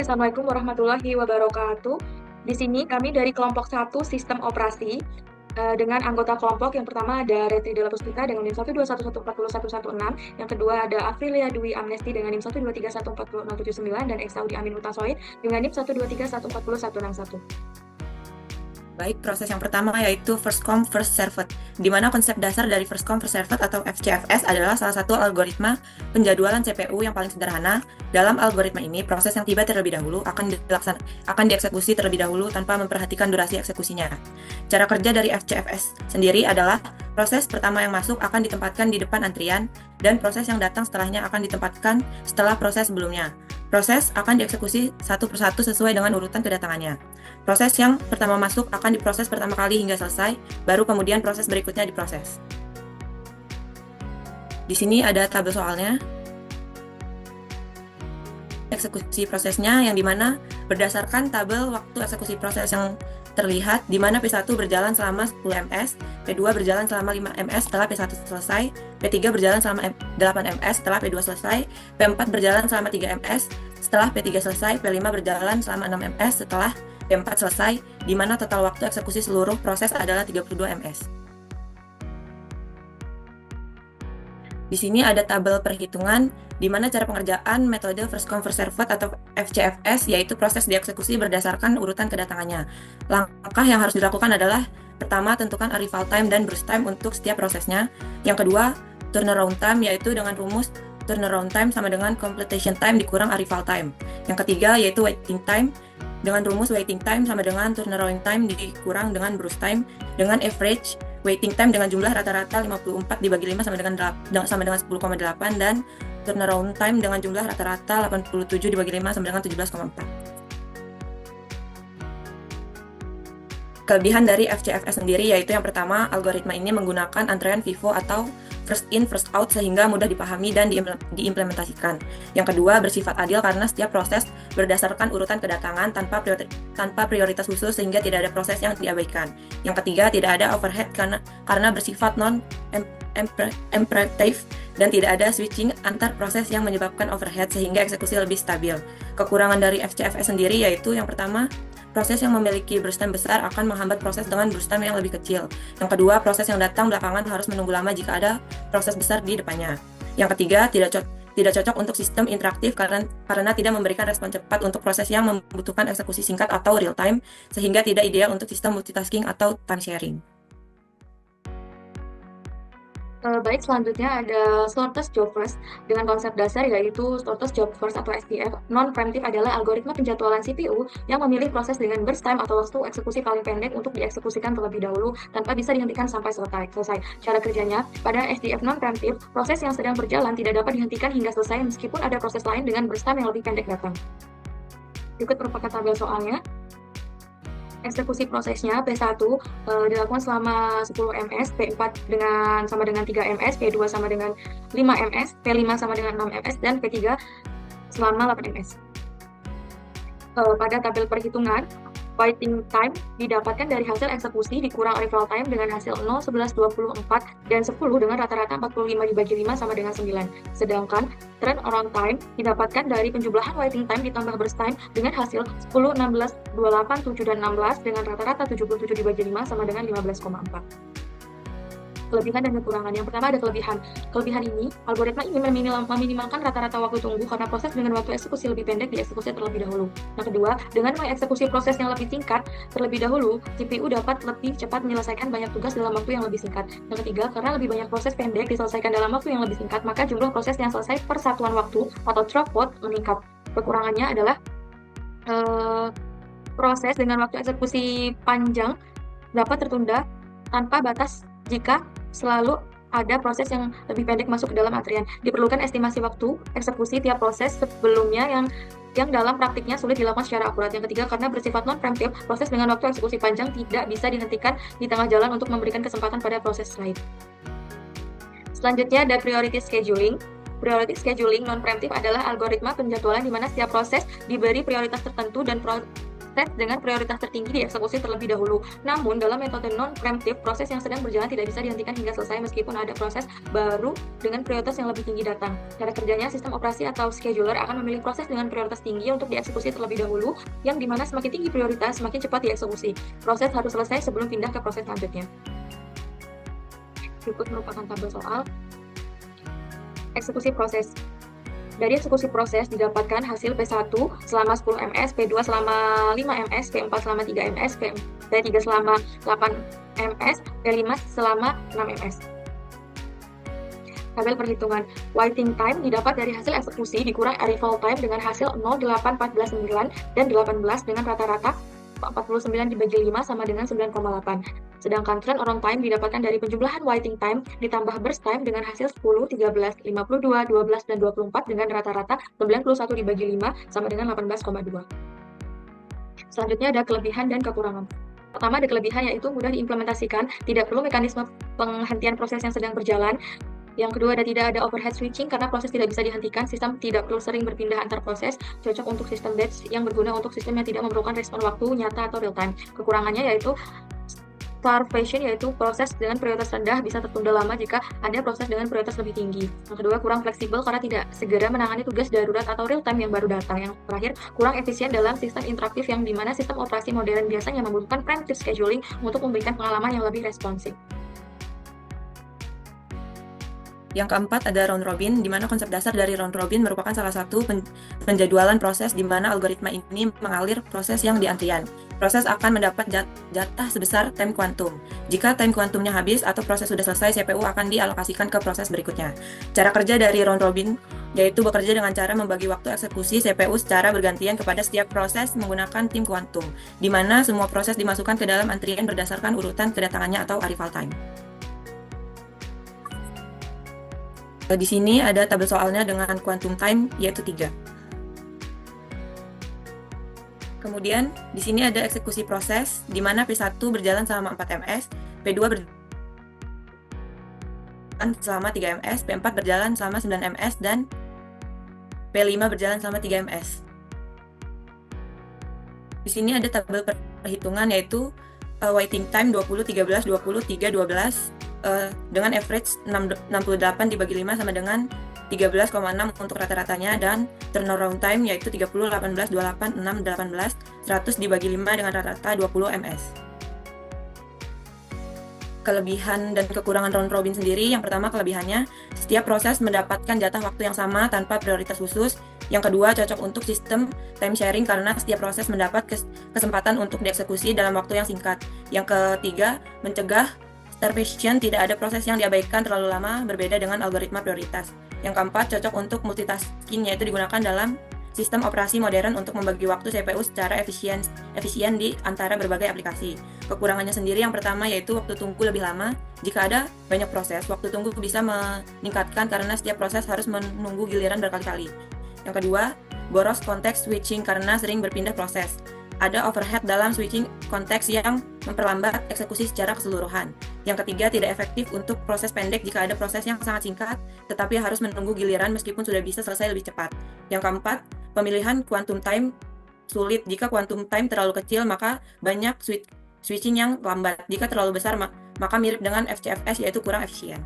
Assalamualaikum warahmatullahi wabarakatuh. Di sini kami dari kelompok 1 Sistem Operasi dengan anggota kelompok yang pertama ada Retri Della Puspita dengan NIM 121140116, yang kedua ada Afrilia Dwi Amnesti dengan NIM 123140079 dan Eksaudi Amin Utasoid dengan NIM 123140161. Baik, proses yang pertama yaitu first come, first served, di mana konsep dasar dari first come, first served atau FCFS adalah salah satu algoritma penjadwalan CPU yang paling sederhana. Dalam algoritma ini, proses yang tiba terlebih dahulu akan dieksekusi terlebih dahulu tanpa memperhatikan durasi eksekusinya. Cara kerja dari FCFS sendiri adalah proses pertama yang masuk akan ditempatkan di depan antrian, dan proses yang datang setelahnya akan ditempatkan setelah proses sebelumnya. Proses akan dieksekusi satu persatu sesuai dengan urutan kedatangannya. Proses yang pertama masuk akan diproses pertama kali hingga selesai, baru kemudian proses berikutnya diproses. Di sini ada tabel soalnya. Eksekusi prosesnya yang dimana berdasarkan tabel waktu eksekusi proses yang terlihat, di mana P1 berjalan selama 10 ms, P2 berjalan selama 5 ms setelah P1 selesai, P3 berjalan selama 8 ms setelah P2 selesai, P4 berjalan selama 3 ms setelah P3 selesai, P5 berjalan selama 6 ms setelah P4 selesai, di mana total waktu eksekusi seluruh proses adalah 32 ms. Di sini ada tabel perhitungan, di mana cara pengerjaan metode first come first served atau FCFS, yaitu proses dieksekusi berdasarkan urutan kedatangannya. Langkah yang harus dilakukan adalah, pertama, tentukan arrival time dan burst time untuk setiap prosesnya. Yang kedua, turnaround time, yaitu dengan rumus turnaround time sama dengan completion time dikurang arrival time. Yang ketiga, yaitu waiting time, dengan rumus waiting time sama dengan turnaround time dikurang dengan burst time, dengan average waiting time dengan jumlah rata-rata 54 dibagi 5 sama dengan 10,8, dan turnaround time dengan jumlah rata-rata 87 dibagi 5 sama dengan 17,4. Kelebihan dari FCFS sendiri yaitu yang pertama, algoritma ini menggunakan antrean FIFO atau first in first out sehingga mudah dipahami dan diimplementasikan. Yang kedua, bersifat adil karena setiap proses berdasarkan urutan kedatangan tanpa prioritas khusus sehingga tidak ada proses yang diabaikan. Yang ketiga, tidak ada overhead karena bersifat non-imperative dan tidak ada switching antar proses yang menyebabkan overhead sehingga eksekusi lebih stabil. Kekurangan dari FCFS sendiri yaitu yang pertama, proses yang memiliki burst time besar akan menghambat proses dengan burst time yang lebih kecil. Yang kedua, proses yang datang belakangan harus menunggu lama jika ada proses besar di depannya. Yang ketiga, tidak cocok untuk sistem interaktif karena tidak memberikan respon cepat untuk proses yang membutuhkan eksekusi singkat atau real time, sehingga tidak ideal untuk sistem multitasking atau time sharing. Baik, selanjutnya ada shortest job first dengan konsep dasar yaitu shortest job first atau SJF. Non-preemptive adalah algoritma penjadwalan CPU yang memilih proses dengan burst time atau waktu eksekusi paling pendek untuk dieksekusikan terlebih dahulu tanpa bisa dihentikan sampai selesai. Cara kerjanya, pada SJF non-preemptive, proses yang sedang berjalan tidak dapat dihentikan hingga selesai meskipun ada proses lain dengan burst time yang lebih pendek datang. Berikut merupakan tabel soalnya. Eksekusi prosesnya P1 dilakukan selama 10 ms, P4 sama dengan 3 ms, P2 sama dengan 5 ms, P5 sama dengan 6 ms, dan P3 selama 8 ms. Pada tabel perhitungan, waiting time didapatkan dari hasil eksekusi dikurang arrival time dengan hasil 0, 11, 24, dan 10 dengan rata-rata 45 dibagi 5 sama dengan 9. Sedangkan turnaround time didapatkan dari penjumlahan waiting time ditambah burst time dengan hasil 10, 16, 28, 7, dan 16 dengan rata-rata 77 dibagi 5 sama dengan 15,4. Kelebihan dan kekurangan. Yang pertama ada kelebihan. Kelebihan ini, algoritma ini meminimalkan rata-rata waktu tunggu karena proses dengan waktu eksekusi lebih pendek dieksekusi terlebih dahulu. Yang kedua, dengan mengeksekusi proses yang lebih singkat terlebih dahulu, CPU dapat lebih cepat menyelesaikan banyak tugas dalam waktu yang lebih singkat. Yang ketiga, karena lebih banyak proses pendek diselesaikan dalam waktu yang lebih singkat, maka jumlah proses yang selesai per satuan waktu atau throughput meningkat. Kekurangannya adalah proses dengan waktu eksekusi panjang dapat tertunda tanpa batas jika selalu ada proses yang lebih pendek masuk ke dalam antrian. Diperlukan estimasi waktu eksekusi tiap proses sebelumnya yang dalam praktiknya sulit dilakukan secara akurat. Yang ketiga, karena bersifat non-preemptive, proses dengan waktu eksekusi panjang tidak bisa dihentikan di tengah jalan untuk memberikan kesempatan pada proses lain. Selanjutnya ada priority scheduling. Priority scheduling non-preemptive adalah algoritma penjadwalan di mana setiap proses diberi prioritas tertentu dan proses dengan prioritas tertinggi dieksekusi terlebih dahulu. Namun, dalam metode non-preemptive, proses yang sedang berjalan tidak bisa dihentikan hingga selesai meskipun ada proses baru dengan prioritas yang lebih tinggi datang. Cara kerjanya, sistem operasi atau scheduler akan memilih proses dengan prioritas tinggi untuk dieksekusi terlebih dahulu, yang dimana semakin tinggi prioritas, semakin cepat dieksekusi. Proses harus selesai sebelum pindah ke proses selanjutnya. Berikut merupakan tabel soal eksekusi proses. Dari eksekusi proses didapatkan hasil P1 selama 10 ms, P2 selama 5 ms, P4 selama 3 ms, P3 selama 8 ms, P5 selama 6 ms. Tabel perhitungan. Waiting time didapat dari hasil eksekusi dikurang arrival time dengan hasil 0, 8, 14, 9, dan 18 dengan rata-rata 49 dibagi 5 sama dengan 9,8. Sedangkan turnaround time didapatkan dari penjumlahan waiting time ditambah burst time dengan hasil 10, 13, 52, 12, dan 24 dengan rata-rata 91 dibagi 5 sama dengan 18,2. Selanjutnya ada kelebihan dan kekurangan. Pertama, ada kelebihan yaitu mudah diimplementasikan, tidak perlu mekanisme penghentian proses yang sedang berjalan. Yang kedua, tidak ada overhead switching karena proses tidak bisa dihentikan, sistem tidak perlu sering berpindah antar proses, cocok untuk sistem batch yang berguna untuk sistem yang tidak memerlukan respon waktu nyata atau real time. Kekurangannya yaitu starvation, yaitu proses dengan prioritas rendah bisa tertunda lama jika ada proses dengan prioritas lebih tinggi. Yang kedua, kurang fleksibel karena tidak segera menangani tugas darurat atau real time yang baru datang. Yang terakhir, kurang efisien dalam sistem interaktif yang dimana sistem operasi modern biasanya membutuhkan preemptive scheduling untuk memberikan pengalaman yang lebih responsif. Yang keempat ada round robin, di mana konsep dasar dari round robin merupakan salah satu penjadwalan proses di mana algoritma ini mengalir proses yang di antrian. Proses akan mendapat jatah sebesar time quantum. Jika time quantumnya habis atau proses sudah selesai, CPU akan dialokasikan ke proses berikutnya. Cara kerja dari round robin yaitu bekerja dengan cara membagi waktu eksekusi CPU secara bergantian kepada setiap proses menggunakan time quantum, di mana semua proses dimasukkan ke dalam antrian berdasarkan urutan kedatangannya atau arrival time. Di sini ada tabel soalnya dengan quantum time yaitu 3. Kemudian di sini ada eksekusi proses di mana P1 berjalan selama 4 ms, P2 berjalan selama 3 ms, P4 berjalan selama 9 ms, dan P5 berjalan selama 3 ms. Di sini ada tabel perhitungan yaitu waiting time 20, 13, 20, 3, 12 dengan average 68 dibagi 5 sama dengan 13,6 untuk rata-ratanya, dan turnaround time yaitu 30, 18, 28, 6, 18, 100 dibagi 5 dengan rata-rata 20 ms. Kelebihan dan kekurangan round robin sendiri, yang pertama kelebihannya, setiap proses mendapatkan jatah waktu yang sama tanpa prioritas khusus. Yang kedua, cocok untuk sistem time sharing karena setiap proses mendapat kesempatan untuk dieksekusi dalam waktu yang singkat. Yang ketiga, mencegah starvation, tidak ada proses yang diabaikan terlalu lama, berbeda dengan algoritma prioritas. Yang keempat, cocok untuk multitasking, yaitu digunakan dalam sistem operasi modern untuk membagi waktu CPU secara efisien di antara berbagai aplikasi. Kekurangannya sendiri, yang pertama yaitu waktu tunggu lebih lama. Jika ada banyak proses, waktu tunggu bisa meningkatkan karena setiap proses harus menunggu giliran berkali-kali. Yang kedua, boros konteks switching karena sering berpindah proses. Ada overhead dalam switching konteks yang memperlambat eksekusi secara keseluruhan. Yang ketiga, tidak efektif untuk proses pendek jika ada proses yang sangat singkat, tetapi harus menunggu giliran meskipun sudah bisa selesai lebih cepat. Yang keempat, pemilihan quantum time sulit. Jika quantum time terlalu kecil, maka banyak switching yang lambat. Jika terlalu besar, maka mirip dengan FCFS, yaitu kurang efisien.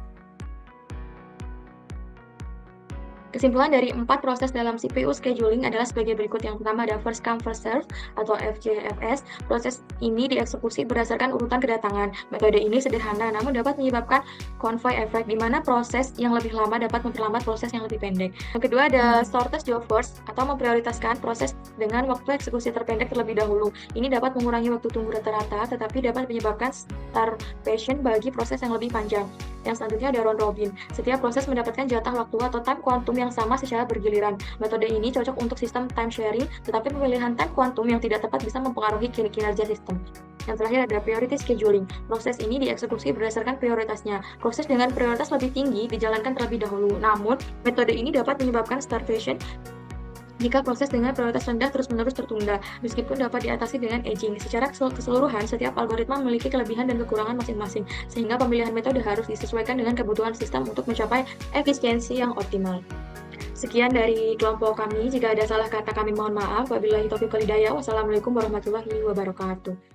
Kesimpulan dari 4 proses dalam CPU scheduling adalah sebagai berikut. Yang pertama ada first come first serve atau FCFS. Proses ini dieksekusi berdasarkan urutan kedatangan. Metode ini sederhana namun dapat menyebabkan convoy effect, di mana proses yang lebih lama dapat memperlambat proses yang lebih pendek. Yang kedua ada shortest job first atau memprioritaskan proses dengan waktu eksekusi terpendek terlebih dahulu. Ini dapat mengurangi waktu tunggu rata-rata tetapi dapat menyebabkan starvation bagi proses yang lebih panjang. Yang selanjutnya ada round robin. Setiap proses mendapatkan jatah waktu atau time quantum yang sama secara bergiliran. Metode ini cocok untuk sistem time sharing, tetapi pemilihan time quantum yang tidak tepat bisa mempengaruhi kinerja sistem. Yang terakhir ada priority scheduling. Proses ini dieksekusi berdasarkan prioritasnya. Proses dengan prioritas lebih tinggi dijalankan terlebih dahulu. Namun, metode ini dapat menyebabkan starvation jika proses dengan prioritas rendah terus-menerus tertunda, meskipun dapat diatasi dengan aging. Secara keseluruhan, setiap algoritma memiliki kelebihan dan kekurangan masing-masing, sehingga pemilihan metode harus disesuaikan dengan kebutuhan sistem untuk mencapai efisiensi yang optimal. Sekian dari kelompok kami. Jika ada salah kata kami mohon maaf. Wabillahi taufiq wal hidayah. Wassalamualaikum warahmatullahi wabarakatuh.